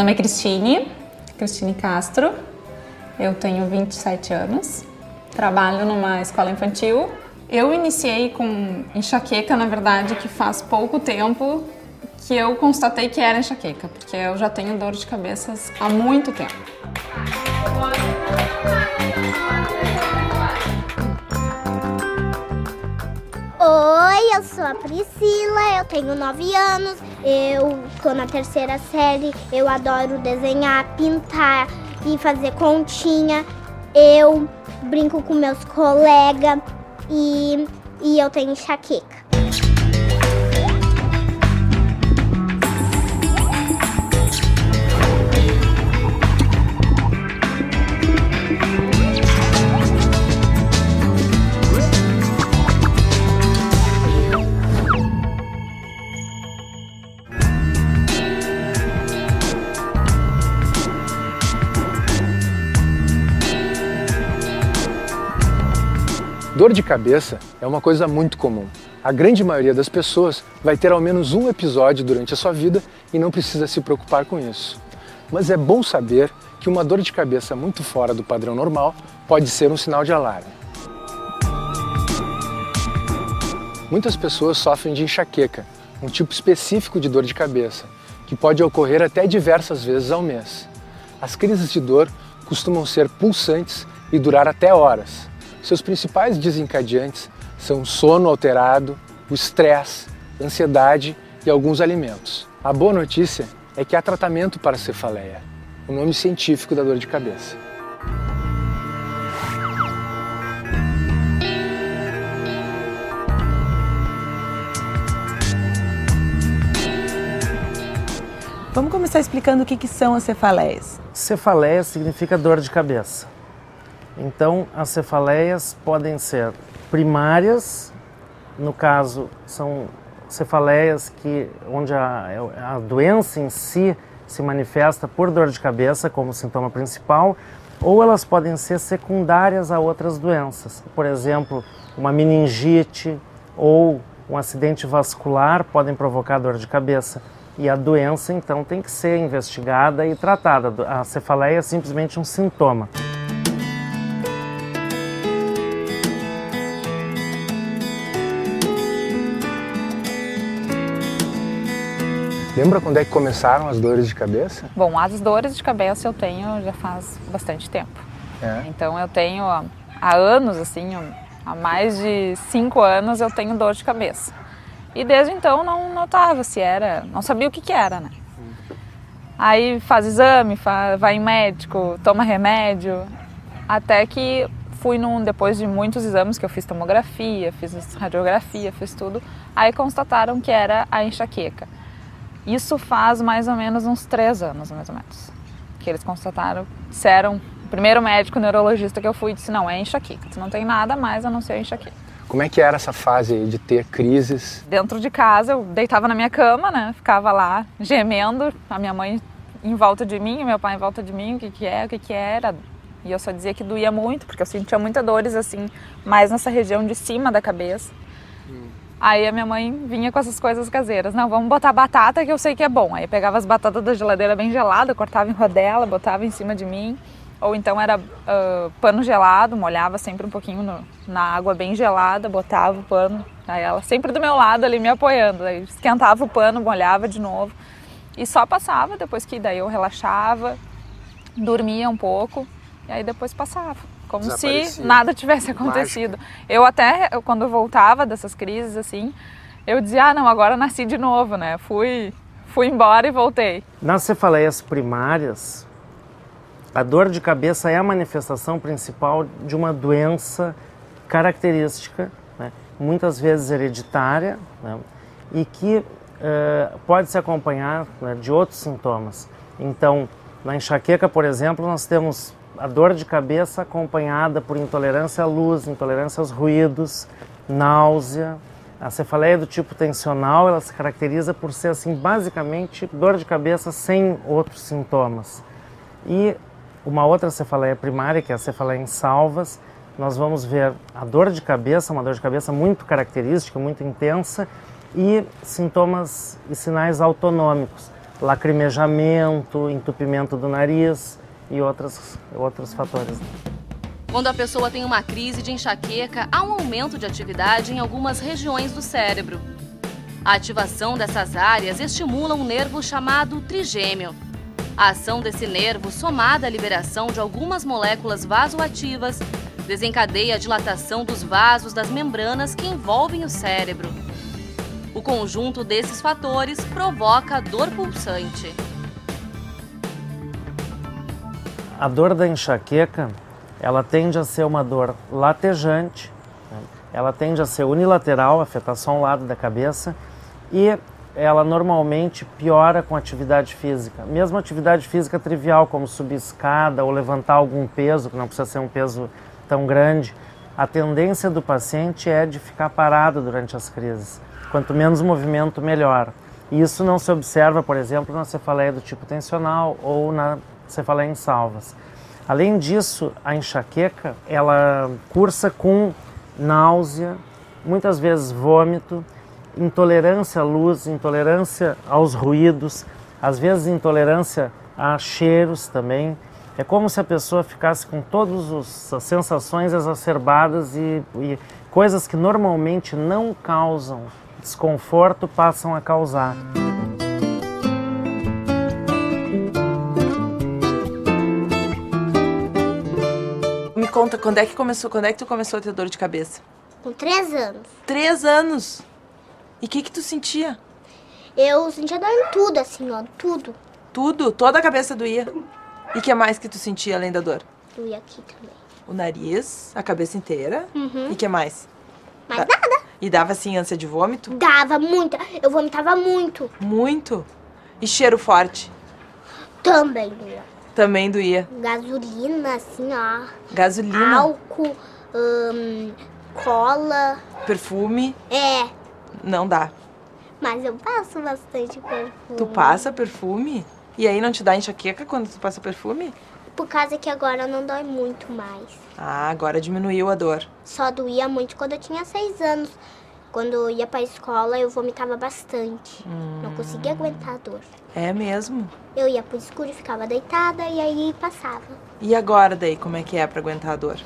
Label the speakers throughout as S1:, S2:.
S1: nome é Cristine Castro, eu tenho 27 anos, trabalho numa escola infantil. Eu iniciei com enxaqueca, na verdade, que faz pouco tempo que eu constatei que era enxaqueca, porque eu já tenho dor de cabeça há muito tempo.
S2: Oi, eu sou a Priscila, eu tenho 9 anos, eu tô na 3ª série, eu adoro desenhar, pintar e fazer continha, eu brinco com meus colegas e eu tenho enxaqueca.
S3: Dor de cabeça é uma coisa muito comum. A grande maioria das pessoas vai ter ao menos um episódio durante a sua vida e não precisa se preocupar com isso. Mas é bom saber que uma dor de cabeça muito fora do padrão normal pode ser um sinal de alarme. Muitas pessoas sofrem de enxaqueca, um tipo específico de dor de cabeça, que pode ocorrer até diversas vezes ao mês. As crises de dor costumam ser pulsantes e durar até horas. Seus principais desencadeantes são o sono alterado, o estresse, ansiedade e alguns alimentos. A boa notícia é que há tratamento para a cefaleia, o nome científico da dor de cabeça.
S4: Vamos começar explicando o que são as cefaleias.
S5: Cefaleia significa dor de cabeça. Então, as cefaleias podem ser primárias, no caso, são cefaleias onde a doença em si se manifesta por dor de cabeça como sintoma principal, ou elas podem ser secundárias a outras doenças. Por exemplo, uma meningite ou um acidente vascular podem provocar dor de cabeça. E a doença, então, tem que ser investigada e tratada. A cefaleia é simplesmente um sintoma.
S3: Lembra quando é que começaram as dores de cabeça?
S1: Bom, as dores de cabeça eu tenho já faz bastante tempo. Então eu tenho há anos, assim, há mais de 5 anos eu tenho dor de cabeça. E desde então não notava se era, não sabia o que era, né? Aí faz exame, vai em médico, toma remédio, até que depois de muitos exames que eu fiz tomografia, fiz radiografia, fiz tudo, aí constataram que era a enxaqueca. Isso faz mais ou menos uns 3 anos, mais ou menos, que eles constataram, disseram, o primeiro médico neurologista que eu fui disse, não, é enxaqueca, não tem nada mais a não ser enxaqueca.
S3: Como é que era essa fase aí de ter crises?
S1: Dentro de casa, eu deitava na minha cama, né, ficava lá gemendo, a minha mãe em volta de mim, meu pai em volta de mim, o que era, e eu só dizia que doía muito, porque eu sentia muitas dores assim, mais nessa região de cima da cabeça. Aí a minha mãe vinha com essas coisas caseiras. Não, vamos botar batata que eu sei que é bom. Aí eu pegava as batatas da geladeira bem gelada, cortava em rodela, botava em cima de mim. Ou então era pano gelado, molhava sempre um pouquinho na água bem gelada, botava o pano. Aí ela sempre do meu lado ali me apoiando. Aí esquentava o pano, molhava de novo. E só passava, depois que daí eu relaxava, dormia um pouco e aí depois passava. Como se nada tivesse acontecido. Mágica. Quando eu voltava dessas crises, assim, eu dizia, não, agora nasci de novo, né? Fui embora e voltei.
S5: Nas cefaleias primárias, a dor de cabeça é a manifestação principal de uma doença característica, né? Muitas vezes hereditária, né? E que pode se acompanhar, né, de outros sintomas. Então, na enxaqueca, por exemplo, nós temos a dor de cabeça acompanhada por intolerância à luz, intolerância aos ruídos, náusea. A cefaleia do tipo tensional, ela se caracteriza por ser, assim, basicamente dor de cabeça sem outros sintomas. E uma outra cefaleia primária, que é a cefaleia em salvas, nós vamos ver a dor de cabeça, uma dor de cabeça muito característica, muito intensa, e sintomas e sinais autonômicos. lacrimejamento, entupimento do nariz e outros fatores.
S6: Quando a pessoa tem uma crise de enxaqueca, há um aumento de atividade em algumas regiões do cérebro. A ativação dessas áreas estimula um nervo chamado trigêmeo. A ação desse nervo, somada à liberação de algumas moléculas vasoativas, desencadeia a dilatação dos vasos das membranas que envolvem o cérebro. O conjunto desses fatores provoca a dor pulsante.
S5: A dor da enxaqueca, ela tende a ser uma dor latejante, né? Ela tende a ser unilateral, afetar só um lado da cabeça, e ela normalmente piora com atividade física. Mesmo atividade física trivial, como subir escada ou levantar algum peso, que não precisa ser um peso tão grande, a tendência do paciente é de ficar parado durante as crises. Quanto menos movimento, melhor. E isso não se observa, por exemplo, na cefaleia do tipo tensional ou na cefaleia em salvas. Além disso, a enxaqueca, ela cursa com náusea, muitas vezes vômito, intolerância à luz, intolerância aos ruídos, às vezes intolerância a cheiros também. É como se a pessoa ficasse com todas as sensações exacerbadas e coisas que normalmente não causam desconforto passam a causar.
S4: Me conta, quando é que tu começou a ter dor de cabeça?
S2: Com 3 anos.
S4: 3 anos? E o que tu sentia?
S2: Eu sentia dor em tudo, assim, ó, tudo.
S4: Tudo? Toda a cabeça doía? E o que mais que tu sentia além da dor?
S2: Doía aqui também.
S4: O nariz, a cabeça inteira?
S2: Uhum.
S4: E o que mais?
S2: Mas nada.
S4: E dava, assim, ânsia de vômito?
S2: Dava muita. Eu vomitava muito.
S4: Muito? E cheiro forte?
S2: Também doía.
S4: Também doía.
S2: Gasolina, assim, ó.
S4: Gasolina?
S2: Álcool, cola.
S4: Perfume?
S2: É,
S4: Não dá.
S2: mas eu passo bastante perfume.
S4: Tu passa perfume? E aí não te dá enxaqueca quando tu passa perfume?
S2: Por causa que agora não dói muito mais.
S4: Ah, agora diminuiu a dor.
S2: Só doía muito quando eu tinha 6 anos. Quando eu ia pra escola, eu vomitava bastante. Não conseguia aguentar a dor.
S4: É mesmo?
S2: Eu ia pro escuro e ficava deitada e aí passava.
S4: E agora daí, como é que é pra aguentar a dor?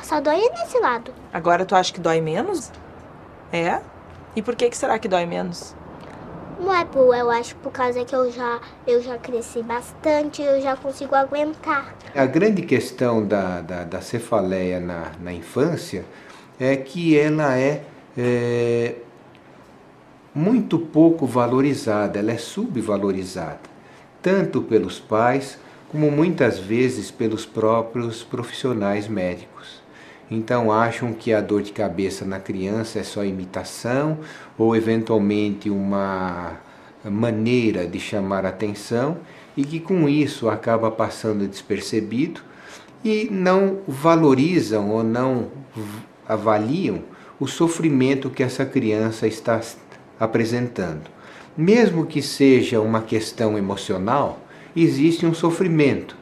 S2: Só dói nesse lado.
S4: Agora tu acha que dói menos? É? E por que será que dói menos?
S2: Não é, eu acho por causa que eu já cresci bastante, eu já consigo aguentar.
S7: A grande questão da cefaleia na infância é que ela é muito pouco valorizada, ela é subvalorizada, tanto pelos pais como muitas vezes pelos próprios profissionais médicos. Então acham que a dor de cabeça na criança é só imitação ou eventualmente uma maneira de chamar atenção e que com isso acaba passando despercebido e não valorizam ou não avaliam o sofrimento que essa criança está apresentando. Mesmo que seja uma questão emocional, existe um sofrimento,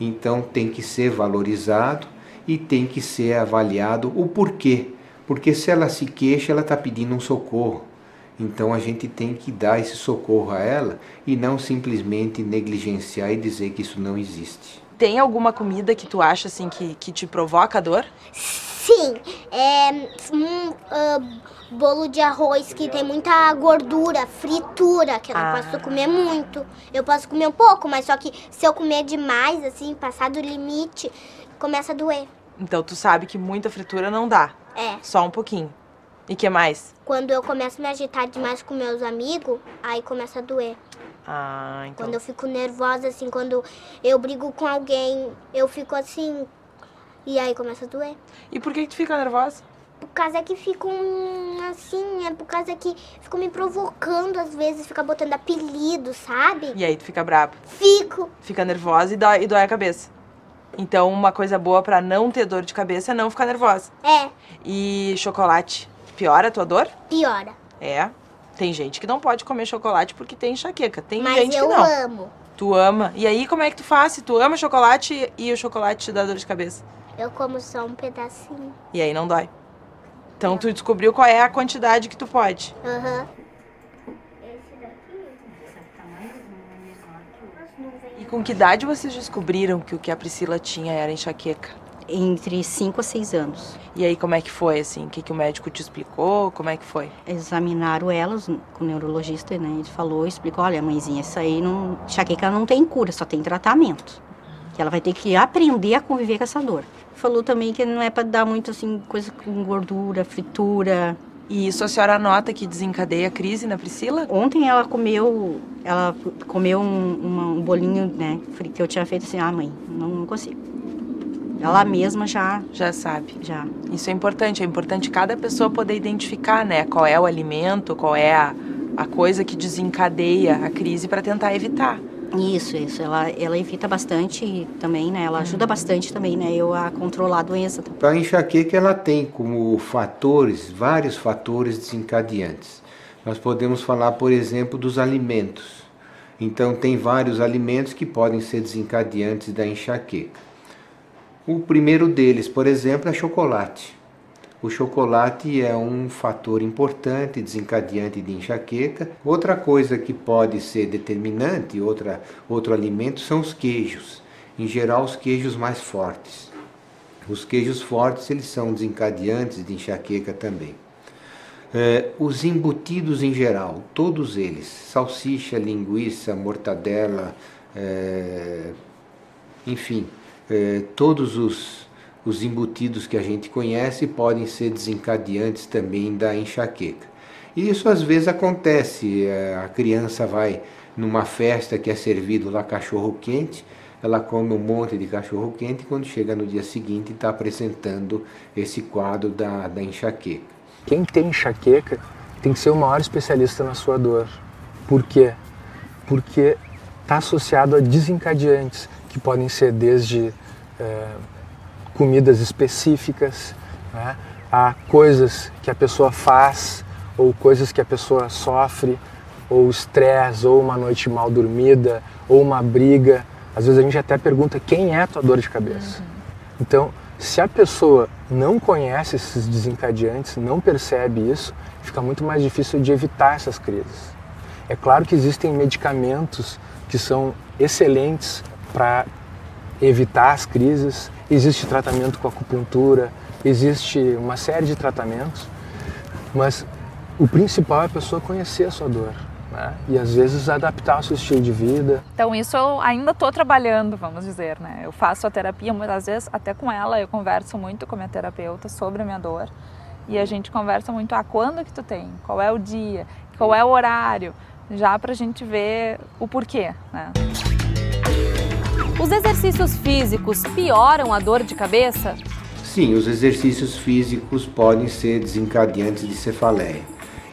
S7: então tem que ser valorizado e tem que ser avaliado o porquê. Porque se ela se queixa, ela está pedindo um socorro. Então a gente tem que dar esse socorro a ela e não simplesmente negligenciar e dizer que isso não existe.
S4: Tem alguma comida que tu acha assim que te provoca dor?
S2: Sim, bolo de arroz que tem muita gordura, fritura, que eu não posso comer muito. Eu posso comer um pouco, mas só que se eu comer demais, assim, passar do limite, começa a doer.
S4: Então tu sabe que muita fritura não dá.
S2: É.
S4: Só um pouquinho. E que mais?
S2: Quando eu começo a me agitar demais com meus amigos, aí começa a doer.
S4: Ah, então.
S2: Quando eu fico nervosa, assim, quando eu brigo com alguém, eu fico assim, e aí começa a doer.
S4: E por que tu fica nervosa?
S2: Por causa que ficam assim, é por causa que ficam me provocando às vezes, fica botando apelido, sabe?
S4: E aí tu fica brava?
S2: Fico.
S4: Fica nervosa e dói a cabeça. Então uma coisa boa pra não ter dor de cabeça é não ficar nervosa.
S2: É.
S4: E chocolate piora a tua dor?
S2: Piora.
S4: É. Tem gente que não pode comer chocolate porque tem enxaqueca. Tem
S2: Mas
S4: gente que não.
S2: Mas eu amo.
S4: Tu ama. E aí como é que tu faz? Se tu ama chocolate e o chocolate te dá dor de cabeça?
S2: Eu como só um pedacinho.
S4: E aí não dói. Então tu descobriu qual é a quantidade que tu pode.
S2: Aham.
S8: Esse daqui, essa tamanho,
S4: Com que idade vocês descobriram que o que a Priscila tinha era enxaqueca?
S8: Entre 5 a 6 anos.
S4: E aí como é que foi, assim? O que o médico te explicou? Como é que foi?
S8: Examinaram elas com o neurologista, né? Ele falou, explicou, olha, mãezinha, isso aí não... enxaqueca não tem cura, só tem tratamento. Que ela vai ter que aprender a conviver com essa dor. Falou também que não é para dar muito, assim, coisa com gordura, fritura.
S4: E isso a senhora nota que desencadeia a crise na Priscila?
S8: Ontem ela comeu um bolinho, né, que eu tinha feito assim, mãe, não consigo. Ela mesma já
S4: sabe.
S8: Já.
S4: Isso é importante cada pessoa poder identificar, né, qual é o alimento, qual é a coisa que desencadeia a crise para tentar evitar.
S8: Isso. Ela evita bastante também, né? Ela ajuda bastante também, né? A controlar a doença.
S7: A enxaqueca, ela tem como vários fatores desencadeantes. Nós podemos falar, por exemplo, dos alimentos. Então, tem vários alimentos que podem ser desencadeantes da enxaqueca. O primeiro deles, por exemplo, é chocolate. O chocolate é um fator importante, desencadeante de enxaqueca. Outra coisa que pode ser determinante, outro alimento, são os queijos. Em geral, os queijos mais fortes. Os queijos fortes, eles são desencadeantes de enxaqueca também. Os embutidos em geral, todos eles, salsicha, linguiça, mortadela, enfim, todos os embutidos que a gente conhece podem ser desencadeantes também da enxaqueca. E isso às vezes acontece, a criança vai numa festa que é servido lá cachorro quente, ela come um monte de cachorro quente e quando chega no dia seguinte está apresentando esse quadro da enxaqueca.
S3: Quem tem enxaqueca tem que ser o maior especialista na sua dor. Por quê? Porque está associado a desencadeantes, que podem ser desde comidas específicas, né, a coisas que a pessoa faz, ou coisas que a pessoa sofre, ou estresse, ou uma noite mal dormida, ou uma briga. Às vezes a gente até pergunta quem é a tua dor de cabeça. Então, se a pessoa não conhece esses desencadeantes, não percebe isso, fica muito mais difícil de evitar essas crises. É claro que existem medicamentos que são excelentes para evitar as crises, existe tratamento com acupuntura, existe uma série de tratamentos, mas o principal é a pessoa conhecer a sua dor, né? E às vezes adaptar o seu estilo de vida.
S1: Então isso eu ainda estou trabalhando, vamos dizer, né? Eu faço a terapia, muitas vezes até com ela, eu converso muito com a minha terapeuta sobre a minha dor e a gente conversa muito, quando que tu tem, qual é o dia, qual é o horário, já pra gente ver o porquê, né?
S6: Os exercícios físicos pioram a dor de cabeça?
S7: Sim, os exercícios físicos podem ser desencadeantes de cefaleia.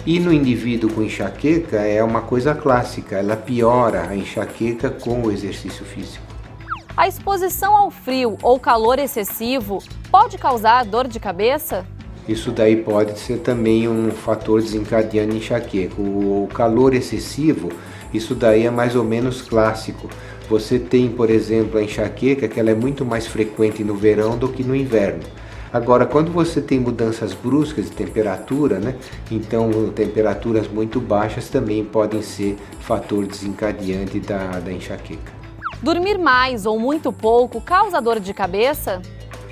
S7: E no indivíduo com enxaqueca é uma coisa clássica, ela piora a enxaqueca com o exercício físico.
S6: A exposição ao frio ou calor excessivo pode causar dor de cabeça?
S7: Isso daí pode ser também um fator desencadeante de enxaqueca. O calor excessivo, isso daí é mais ou menos clássico. Você tem, por exemplo, a enxaqueca, que ela é muito mais frequente no verão do que no inverno. Agora, quando você tem mudanças bruscas de temperatura, né? Então temperaturas muito baixas também podem ser fator desencadeante da enxaqueca.
S6: Dormir mais ou muito pouco causa dor de cabeça?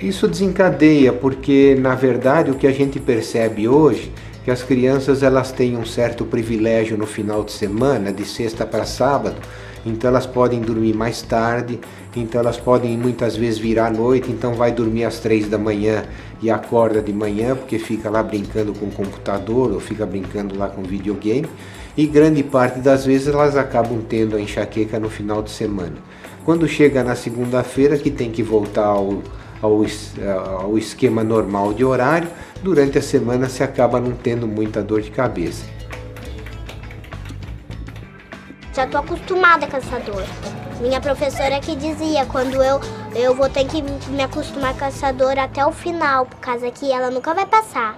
S7: Isso desencadeia, porque na verdade o que a gente percebe hoje é que as crianças elas têm um certo privilégio no final de semana, de sexta para sábado, então elas podem dormir mais tarde, então elas podem muitas vezes virar à noite, então vai dormir às 3 da manhã e acorda de manhã porque fica lá brincando com o computador ou fica brincando lá com videogame, e grande parte das vezes elas acabam tendo a enxaqueca no final de semana. Quando chega na segunda-feira que tem que voltar ao esquema normal de horário, durante a semana se acaba não tendo muita dor de cabeça.
S2: Já tô acostumada com essa dor. Minha professora que dizia, quando eu vou ter que me acostumar com essa dor até o final, por causa que ela nunca vai passar.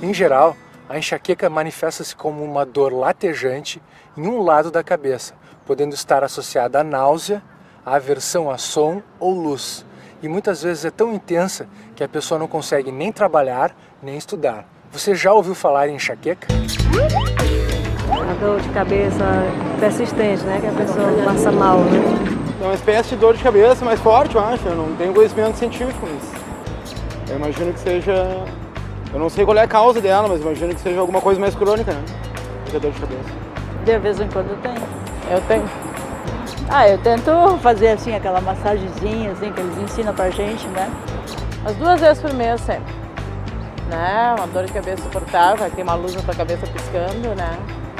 S3: Em geral, a enxaqueca manifesta-se como uma dor latejante em um lado da cabeça, podendo estar associada à náusea, a aversão a som ou luz. E muitas vezes é tão intensa que a pessoa não consegue nem trabalhar, nem estudar. Você já ouviu falar em enxaqueca?
S9: A dor de cabeça persistente, né? Que a pessoa passa mal, né?
S10: É uma espécie de dor de cabeça mais forte, eu acho. Eu não tenho conhecimento científico, mas eu imagino que seja... Eu não sei qual é a causa dela, mas imagino que seja alguma coisa mais crônica, né? Que a dor de cabeça.
S9: De vez em quando eu tenho. Eu tenho. Eu tento fazer assim, aquela massagenzinha assim, que eles ensinam pra gente, né? As 2 vezes por mês sempre. Né? Uma dor de cabeça suportável, tem uma luz na tua cabeça piscando, né?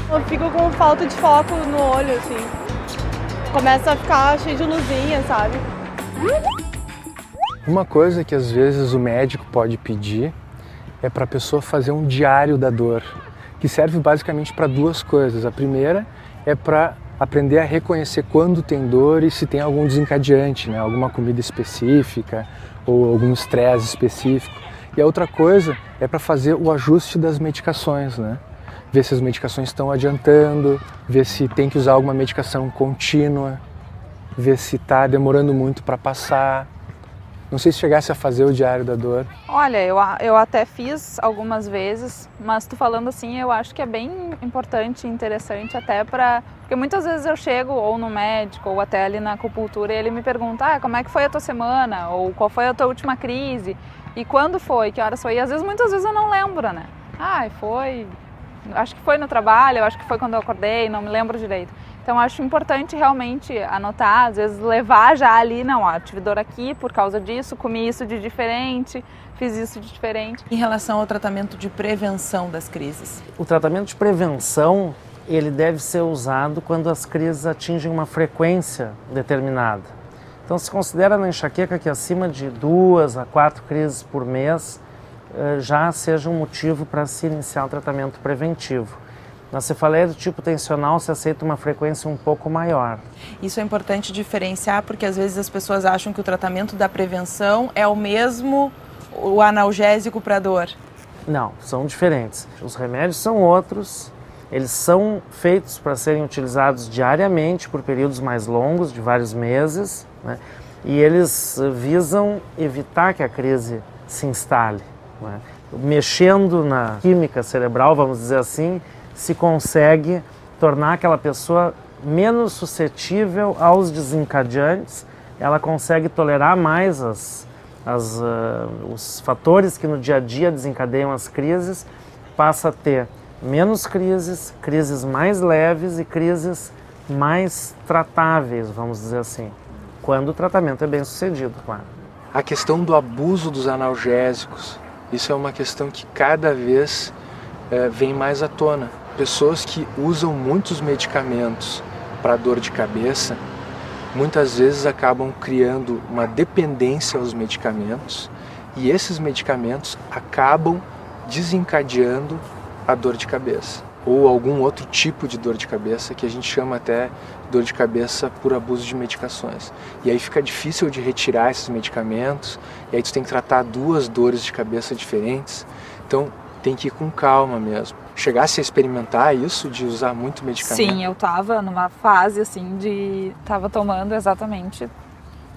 S11: Eu fico com falta de foco no olho, assim. Começa a ficar cheio de luzinha, sabe?
S3: Uma coisa que às vezes o médico pode pedir é para a pessoa fazer um diário da dor, que serve basicamente para 2 coisas. A primeira é para aprender a reconhecer quando tem dor e se tem algum desencadeante, né? Alguma comida específica ou algum estresse específico. E a outra coisa é para fazer o ajuste das medicações, né? Ver se as medicações estão adiantando, ver se tem que usar alguma medicação contínua, ver se está demorando muito para passar. Não sei se chegasse a fazer o diário da dor.
S1: Olha, eu até fiz algumas vezes, mas tu falando assim, eu acho que é bem importante e interessante até para... Porque muitas vezes eu chego ou no médico ou até ali na acupuntura e ele me pergunta, como é que foi a tua semana? Ou qual foi a tua última crise? E quando foi? Que horas foi? E às vezes, muitas vezes eu não lembro, né? Foi... Acho que foi no trabalho, acho que foi quando eu acordei, não me lembro direito. Então acho importante realmente anotar, às vezes levar já ali, tive dor aqui por causa disso, comi isso de diferente, fiz isso de diferente.
S4: Em relação ao tratamento de prevenção das crises?
S5: O tratamento de prevenção, ele deve ser usado quando as crises atingem uma frequência determinada. Então se considera na enxaqueca que acima de 2 a 4 crises por mês já seja um motivo para se iniciar o tratamento preventivo. Na cefaleia do tipo tensional se aceita uma frequência um pouco maior.
S4: Isso é importante diferenciar porque às vezes as pessoas acham que o tratamento da prevenção é o mesmo o analgésico para dor.
S5: Não, são diferentes. Os remédios são outros, eles são feitos para serem utilizados diariamente por períodos mais longos, de vários meses, né? E eles visam evitar que a crise se instale, né? Mexendo na química cerebral, vamos dizer assim, se consegue tornar aquela pessoa menos suscetível aos desencadeantes, ela consegue tolerar mais os fatores que no dia a dia desencadeiam as crises, passa a ter menos crises, crises mais leves e crises mais tratáveis, vamos dizer assim, quando o tratamento é bem sucedido, claro.
S3: A questão do abuso dos analgésicos, isso é uma questão que cada vez vem mais à tona. Pessoas que usam muitos medicamentos para dor de cabeça, muitas vezes acabam criando uma dependência aos medicamentos e esses medicamentos acabam desencadeando a dor de cabeça ou algum outro tipo de dor de cabeça que a gente chama até dor de cabeça por abuso de medicações. E aí fica difícil de retirar esses medicamentos e aí tu tem que tratar 2 dores de cabeça diferentes. Então tem que ir com calma mesmo. Chegasse a experimentar isso, de usar muito medicamento?
S1: Sim, eu estava numa fase assim estava tomando exatamente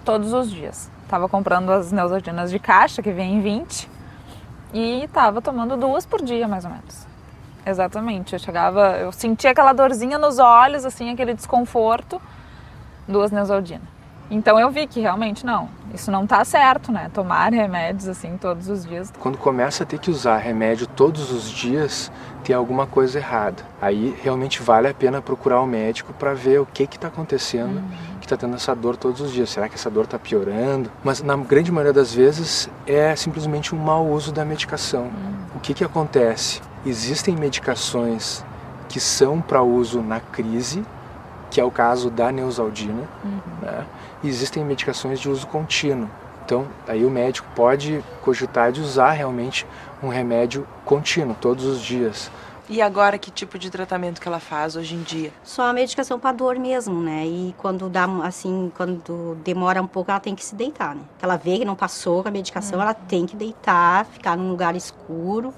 S1: todos os dias. Estava comprando as Neosardinas de caixa, que vem em 20, e estava tomando 2 por dia, mais ou menos. Exatamente, eu sentia aquela dorzinha nos olhos, assim, aquele desconforto, 2 Neosardinas. Então eu vi que realmente isso não está certo, né? Tomar remédios assim todos os dias.
S3: Quando começa a ter que usar remédio todos os dias, tem alguma coisa errada. Aí realmente vale a pena procurar o médico para ver o que está acontecendo, que está tendo essa dor todos os dias. Será que essa dor está piorando? Mas na grande maioria das vezes é simplesmente um mau uso da medicação. O que acontece? Existem medicações que são para uso na crise, que é o caso da Neosaldina, né? E existem medicações de uso contínuo. Então, aí o médico pode cogitar de usar realmente um remédio contínuo, todos os dias.
S4: E agora, que tipo de tratamento que ela faz hoje em dia?
S8: Só a medicação para dor mesmo, né? E quando quando demora um pouco, ela tem que se deitar, né? Ela vê que não passou com a medicação, ela tem que deitar, ficar num lugar escuro,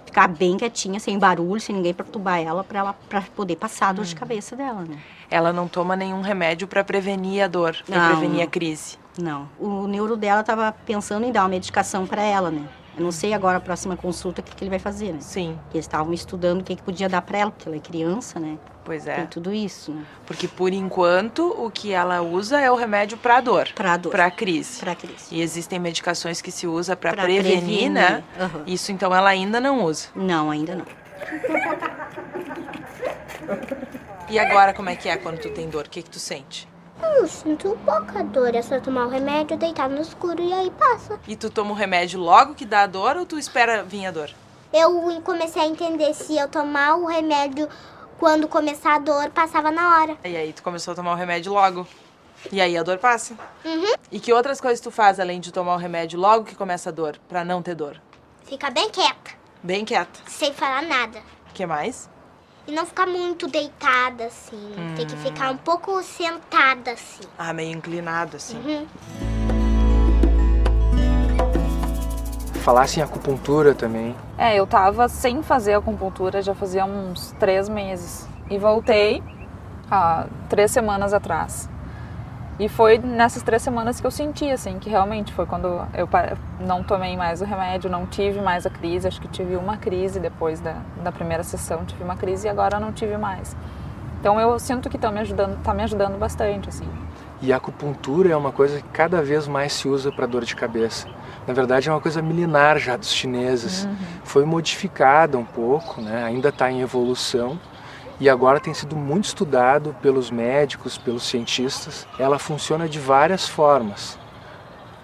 S8: ficar bem quietinha, sem barulho, sem ninguém perturbar ela, para poder passar a dor de cabeça dela, né?
S4: Ela não toma nenhum remédio para prevenir a dor, para prevenir a crise?
S8: Não. O neuro dela estava pensando em dar uma medicação para ela, né? Eu não sei agora, a próxima consulta, o que ele vai fazer, né?
S4: Sim.
S8: Eles estavam estudando o que podia dar para ela, porque ela é criança, né?
S4: Pois é.
S8: Tem tudo isso, né?
S4: Porque, por enquanto, o que ela usa é o remédio para dor.
S8: Para dor.
S4: Para crise.
S8: Para crise.
S4: E existem medicações que se usa para prevenir, né?
S8: Uhum.
S4: Isso, então, ela ainda não usa?
S8: Não, ainda não.
S4: E agora, como é que é quando tu tem dor? O que tu sente?
S2: Eu sinto pouca dor, é só tomar o remédio, deitar no escuro e aí passa.
S4: E tu toma o remédio logo que dá a dor ou tu espera vir a dor?
S2: Eu comecei a entender se eu tomar o remédio quando começar a dor, passava na hora.
S4: E aí tu começou a tomar o remédio logo? E aí a dor passa?
S2: Uhum.
S4: E que outras coisas tu faz além de tomar o remédio logo que começa a dor, pra não ter dor?
S2: Fica bem quieta.
S4: Bem quieta.
S2: Sem falar nada.
S4: O que mais?
S2: E não ficar muito deitada, assim. Tem que ficar um pouco sentada, assim.
S4: Ah, meio inclinado, assim.
S2: Uhum.
S3: Falasse em acupuntura também.
S1: Eu tava sem fazer acupuntura já fazia uns 3 meses. E voltei há 3 semanas atrás. E foi nessas 3 semanas que eu senti, assim, que realmente foi quando eu não tomei mais o remédio, não tive mais a crise. Acho que tive uma crise depois da primeira sessão, tive uma crise e agora não tive mais. Então eu sinto que tá me ajudando bastante, assim.
S3: E a acupuntura é uma coisa que cada vez mais se usa para dor de cabeça. Na verdade é uma coisa milenar já dos chineses. Foi modificada um pouco, né? Ainda está em evolução. E agora tem sido muito estudado pelos médicos, pelos cientistas. Ela funciona de várias formas.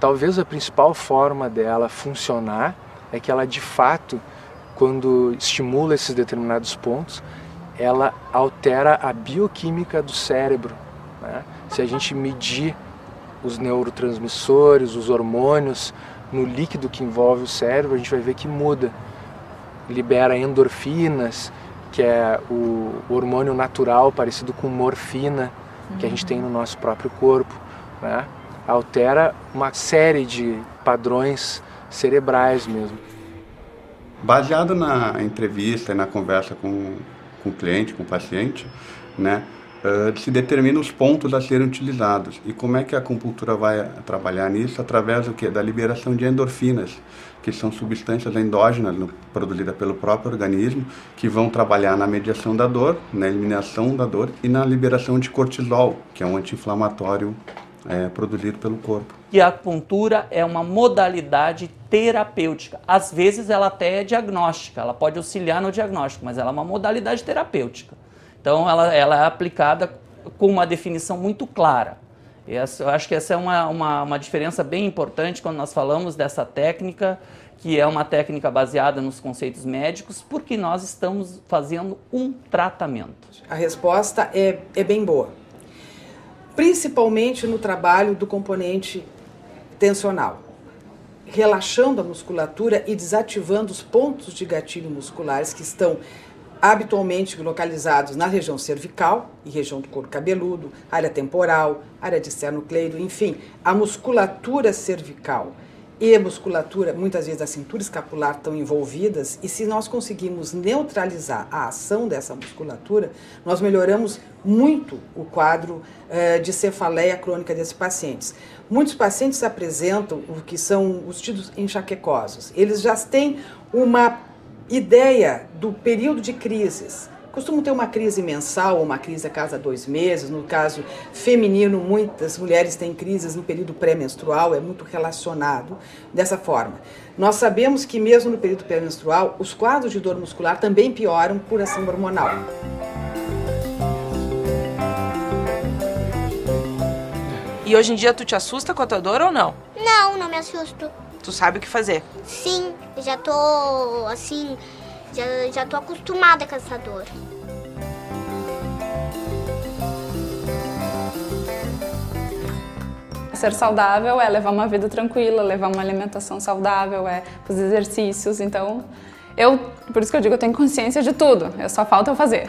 S3: Talvez a principal forma dela funcionar é que ela de fato, quando estimula esses determinados pontos, ela altera a bioquímica do cérebro, né? Se a gente medir os neurotransmissores, os hormônios no líquido que envolve o cérebro, a gente vai ver que muda. Libera endorfinas, que é o hormônio natural parecido com morfina que a gente tem no nosso próprio corpo, né? Altera uma série de padrões cerebrais mesmo.
S12: Baseado na entrevista e na conversa com o cliente, com o paciente, né, se determina os pontos a serem utilizados. E como é que a acupuntura vai trabalhar nisso? Através do quê? Da liberação de endorfinas, que são substâncias endógenas produzidas pelo próprio organismo, que vão trabalhar na mediação da dor, na eliminação da dor e na liberação de cortisol, que é um anti-inflamatório produzido pelo corpo.
S13: E a acupuntura é uma modalidade terapêutica. Às vezes ela até é diagnóstica, ela pode auxiliar no diagnóstico, mas ela é uma modalidade terapêutica. Então ela é aplicada com uma definição muito clara. Eu acho que essa é uma diferença bem importante quando nós falamos dessa técnica, que é uma técnica baseada nos conceitos médicos, porque nós estamos fazendo um tratamento.
S14: A resposta é bem boa, principalmente no trabalho do componente tensional, relaxando a musculatura e desativando os pontos de gatilho musculares que estão habitualmente localizados na região cervical e região do couro cabeludo, área temporal, área de esternocleido, enfim, a musculatura cervical e a musculatura, muitas vezes a cintura escapular, estão envolvidas, e se nós conseguirmos neutralizar a ação dessa musculatura, nós melhoramos muito o quadro de cefaleia crônica desses pacientes. Muitos pacientes apresentam o que são os tidos enxaquecosos. Eles já têm uma ideia do período de crises. Costumam ter uma crise mensal ou uma crise a cada 2 meses. No caso feminino, muitas mulheres têm crises no período pré-menstrual, é muito relacionado dessa forma. Nós sabemos que mesmo no período pré-menstrual, os quadros de dor muscular também pioram por ação hormonal.
S4: E hoje em dia tu te assusta com a tua dor ou não?
S2: Não, não me assusto.
S4: Tu sabe o que fazer?
S2: Sim, já tô, assim, já tô acostumada com essa dor.
S15: Ser saudável é levar uma vida tranquila, levar uma alimentação saudável, é fazer exercícios. Então, por isso que eu digo, eu tenho consciência de tudo, só falta eu fazer.